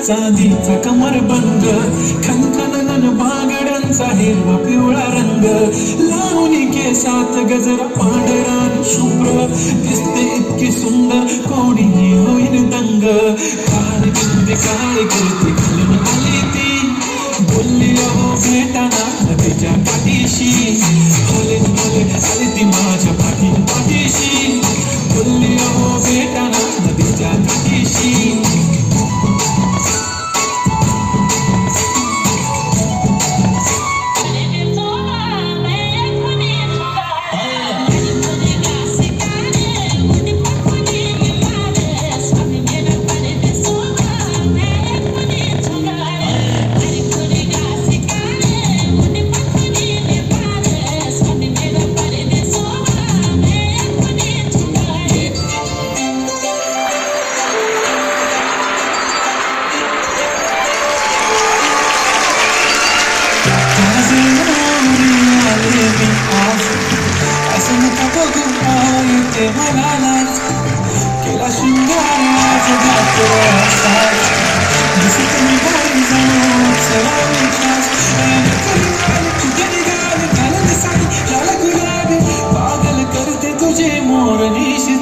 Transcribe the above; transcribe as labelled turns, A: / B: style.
A: चांदीचा कमरबंद, खनखनन बांगड्यांचा हिरवा पिवळा रंग, लावणी केसात गजरा पांढरा आणि शुभ्र, दिसते इतकी सुंदर कोणीही होईन दंग. काळी बिंदी काळी कुर्ती घालून आली ती, बोलली अहो भेटाना नदीच्या काठीशी, हले हले आली ती माझ्या पाठीशी, बोलली अहो भेटाना नदीच्या काठीशी. केला शृंगार आज जातो दिसत मी बारी जाऊन सरावी खास, कुठे निघाली घालत साडी लाल गुलाबी, पागल करते तुझे मोरनीशी